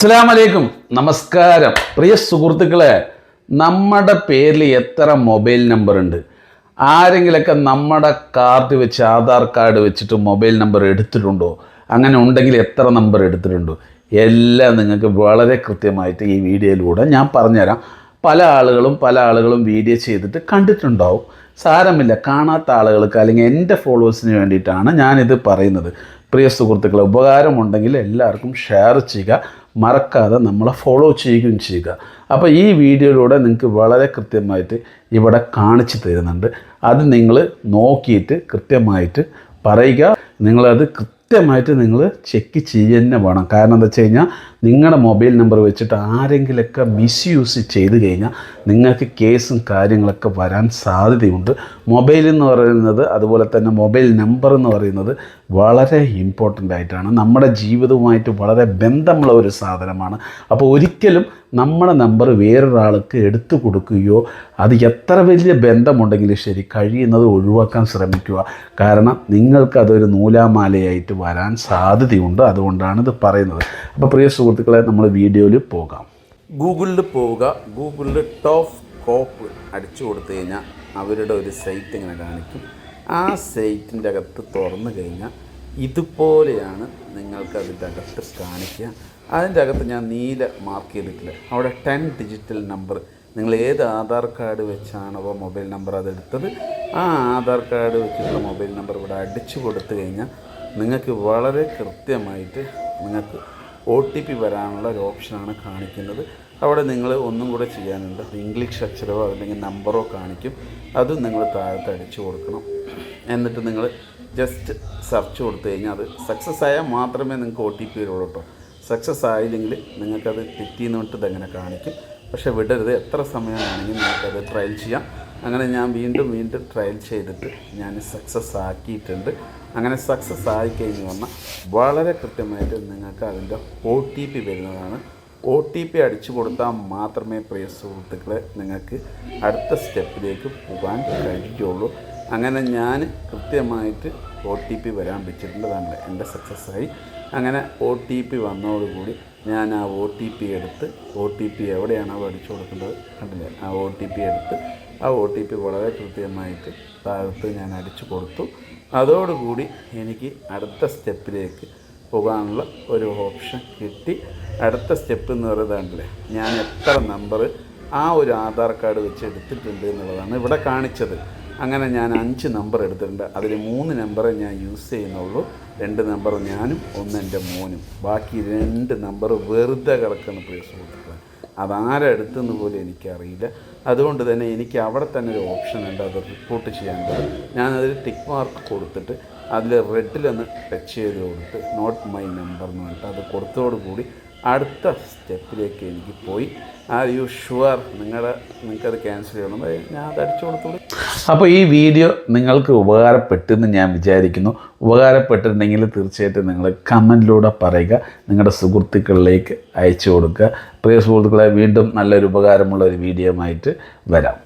അസ്സലാമലൈക്കും, നമസ്കാരം. പ്രിയ സുഹൃത്തുക്കളെ, നമ്മുടെ പേരിൽ എത്ര മൊബൈൽ നമ്പർ ഉണ്ട്? ആരെങ്കിലൊക്കെ നമ്മുടെ കാർഡ് വെച്ച് ആധാർ കാർഡ് വെച്ചിട്ട് മൊബൈൽ നമ്പർ എടുത്തിട്ടുണ്ടോ? അങ്ങനെ ഉണ്ടെങ്കിൽ എത്ര നമ്പർ എടുത്തിട്ടുണ്ടോ? എല്ലാം നിങ്ങൾക്ക് വളരെ കൃത്യമായിട്ട് ഈ വീഡിയോയിലൂടെ ഞാൻ പറഞ്ഞുതരാം. പല ആളുകളും വീഡിയോ ചെയ്തിട്ട് കണ്ടിട്ടുണ്ടാവും. സാരമില്ല, കാണാത്ത ആളുകൾക്ക് അല്ലെങ്കിൽ എൻ്റെ ഫോളോവേഴ്സിന് വേണ്ടിയിട്ടാണ് ഞാനിത് പറയുന്നത്. പ്രിയ സുഹൃത്തുക്കളെ, ഉപകാരമുണ്ടെങ്കിൽ എല്ലാവർക്കും ഷെയർ ചെയ്യുക, മറക്കാതെ നമ്മളെ ഫോളോ ചെയ്യുകയും ചെയ്യുക. അപ്പോൾ ഈ വീഡിയോയിലൂടെ നിങ്ങൾക്ക് വളരെ കൃത്യമായിട്ട് ഇവിടെ കാണിച്ചു തരുന്നുണ്ട്. അത് നിങ്ങൾ നോക്കിയിട്ട് കൃത്യമായിട്ട് പറയുക. നിങ്ങളത് കൃത്യമായിട്ട് നിങ്ങൾ ചെക്ക് ചെയ്യുക വേണം. കാരണം എന്താ വെച്ച് കഴിഞ്ഞാൽ നിങ്ങളുടെ മൊബൈൽ നമ്പർ വെച്ചിട്ട് ആരെങ്കിലൊക്കെ മിസ്യൂസ് ചെയ്ത് കഴിഞ്ഞാൽ നിങ്ങൾക്ക് കേസും കാര്യങ്ങളൊക്കെ വരാൻ സാധ്യതയുണ്ട്. മൊബൈൽ എന്ന് പറയുന്നത്, അതുപോലെ തന്നെ മൊബൈൽ നമ്പർ എന്ന് പറയുന്നത് വളരെ ഇമ്പോർട്ടൻ്റ് ആയിട്ടാണ്. നമ്മുടെ ജീവിതവുമായിട്ട് വളരെ ബന്ധമുള്ള ഒരു സാധനമാണ്. അപ്പോൾ ഒരിക്കലും നമ്മുടെ നമ്പർ വേറൊരാൾക്ക് എടുത്തു കൊടുക്കുകയോ, അത് എത്ര വലിയ ബന്ധമുണ്ടെങ്കിലും ശരി, കഴിയുന്നത് ഒഴിവാക്കാൻ ശ്രമിക്കുക. കാരണം നിങ്ങൾക്കതൊരു നൂലാമാലയായിട്ട് വരാൻ സാധ്യതയുണ്ട്. അതുകൊണ്ടാണ് ഇത് പറയുന്നത്. അപ്പോൾ പ്രിയ സുഹൃത്തുക്കളെ, നമ്മൾ വീഡിയോയിൽ പോകാം. ഗൂഗിളിൽ പോവുക. ഗൂഗിളിൽ ടോപ്പ് കോപ്പ് അടിച്ചു കൊടുത്തു കഴിഞ്ഞാൽ അവരുടെ ഒരു സൈറ്റ് ഇങ്ങനെ കാണിക്കും. ആ സൈറ്റിൻ്റെ അകത്ത് തുറന്നു കഴിഞ്ഞാൽ ഇതുപോലെയാണ് നിങ്ങൾക്ക് അതിൻ്റെ അകത്ത് കാണിക്കുക. അതിൻ്റെ അകത്ത് ഞാൻ നീല മാർക്ക് ചെയ്തിട്ടില്ല, അവിടെ 10 ഡിജിറ്റൽ നമ്പർ, നിങ്ങൾ ഏത് ആധാർ കാർഡ് വെച്ചാണോ മൊബൈൽ നമ്പർ അതെടുത്തത്, ആ ആധാർ കാർഡ് വെച്ചിട്ടുള്ള മൊബൈൽ നമ്പർ ഇവിടെ അടിച്ചു കൊടുത്തു കഴിഞ്ഞാൽ നിങ്ങൾക്ക് വളരെ കൃത്യമായിട്ട് നിങ്ങൾക്ക് OTP വരാനുള്ള ഒരു ഓപ്ഷനാണ് കാണിക്കുന്നത്. അവിടെ നിങ്ങൾ ഒന്നും കൂടെ ചെയ്യാനുണ്ട്. ഇംഗ്ലീഷ് അക്ഷരമോ അല്ലെങ്കിൽ നമ്പറോ കാണിക്കും. അതും നിങ്ങൾ താഴത്ത് അടിച്ചു കൊടുക്കണം. എന്നിട്ട് നിങ്ങൾ ജസ്റ്റ് സെർച്ച് കൊടുത്തു കഴിഞ്ഞാൽ അത് സക്സസ് ആയാൽ മാത്രമേ നിങ്ങൾക്ക് OTP വരുള്ളൂ കേട്ടോ. സക്സസ് ആയില്ലെങ്കിൽ നിങ്ങൾക്കത് തെറ്റിയെന്ന് പറഞ്ഞിട്ട് ഇതെങ്ങനെ കാണിക്കും. പക്ഷേ വിടരുത്, എത്ര സമയമാണെങ്കിൽ നിങ്ങൾക്കത് ട്രയൽ ചെയ്യാം. അങ്ങനെ ഞാൻ വീണ്ടും ട്രയൽ ചെയ്തിട്ട് ഞാൻ സക്സസ് ആക്കിയിട്ടുണ്ട്. അങ്ങനെ സക്സസ് ആയിക്കഴിഞ്ഞ് വന്നാൽ വളരെ കൃത്യമായിട്ട് നിങ്ങൾക്ക് അതിൻ്റെ OTP വരുന്നതാണ്. OTP അടിച്ചു കൊടുത്താൽ മാത്രമേ പ്രിയ സുഹൃത്തുക്കളെ നിങ്ങൾക്ക് അടുത്ത സ്റ്റെപ്പിലേക്ക് പോകാൻ കഴിയുള്ളൂ. അങ്ങനെ ഞാൻ കൃത്യമായിട്ട് OTP വരാൻ വെച്ചിട്ടുള്ളതാണ്. എൻ്റെ സക്സസ്സായി. അങ്ങനെ OTP വന്നതോടുകൂടി ഞാൻ ആ OTP എടുത്ത്, OTP എവിടെയാണോ അടിച്ചു കൊടുക്കേണ്ടത് കണ്ടില്ലേ, ആ OTP എടുത്ത് ആ OTP വളരെ കൃത്യമായിട്ട് താഴത്ത് ഞാൻ അടിച്ചു കൊടുത്തു. അതോടുകൂടി എനിക്ക് അടുത്ത സ്റ്റെപ്പിലേക്ക് പോകാനുള്ള ഒരു ഓപ്ഷൻ കിട്ടി. അടുത്ത സ്റ്റെപ്പ് എന്ന് പറയുന്നതാണല്ലേ, ഞാൻ എത്ര നമ്പർ ആ ഒരു ആധാർ കാർഡ് വെച്ച് എടുത്തിട്ടുണ്ട് എന്നുള്ളതാണ് ഇവിടെ കാണിച്ചത്. അങ്ങനെ ഞാൻ 5 നമ്പർ എടുത്തിട്ടുണ്ട്. അതിൽ 3 നമ്പറേ ഞാൻ യൂസ് ചെയ്യുന്നുള്ളൂ. 2 നമ്പർ ഞാനും 1 എൻ്റെ മോനും. ബാക്കി 2 നമ്പർ വെറുതെ കിടക്കുന്ന പ്രിയ സുഹൃത്തുക്കളെ. അതാരെടുത്തെന്ന് പോലും എനിക്കറിയില്ല. അതുകൊണ്ട് തന്നെ എനിക്ക് അവിടെ തന്നെ ഒരു ഓപ്ഷൻ ഉണ്ട്, അത് റിപ്പോർട്ട് ചെയ്യാനുള്ളത്. ഞാനതിൽ ടിക്ക് മാർക്ക് കൊടുത്തിട്ട് അതിൽ റെഡിലൊന്ന് ടച്ച് ചെയ്ത് കൊടുത്ത് നോട്ട് മൈ നമ്പർ എന്ന് പറഞ്ഞിട്ട് അത് കൊടുത്തതോടുകൂടി അടുത്ത സ്റ്റെപ്പിലേക്ക് എനിക്ക് പോയി. ആർ യു ഷുവർ നിങ്ങൾക്കത് ക്യാൻസൽ ചെയ്യണം, ഞാൻ അത് അടിച്ചു കൊടുത്തോളൂ. അപ്പോൾ ഈ വീഡിയോ നിങ്ങൾക്ക് ഉപകാരപ്പെട്ടെന്ന് ഞാൻ വിചാരിക്കുന്നു. ഉപകാരപ്പെട്ടിട്ടുണ്ടെങ്കിൽ തീർച്ചയായിട്ടും നിങ്ങൾ കമൻറ്റിലൂടെ പറയുക, നിങ്ങളുടെ സുഹൃത്തുക്കളിലേക്ക് അയച്ചു കൊടുക്കുക. പ്രിയ സുഹൃത്തുക്കളെ, വീണ്ടും നല്ലൊരു ഉപകാരമുള്ള ഒരു വീഡിയോ ആയിട്ട് വരാം.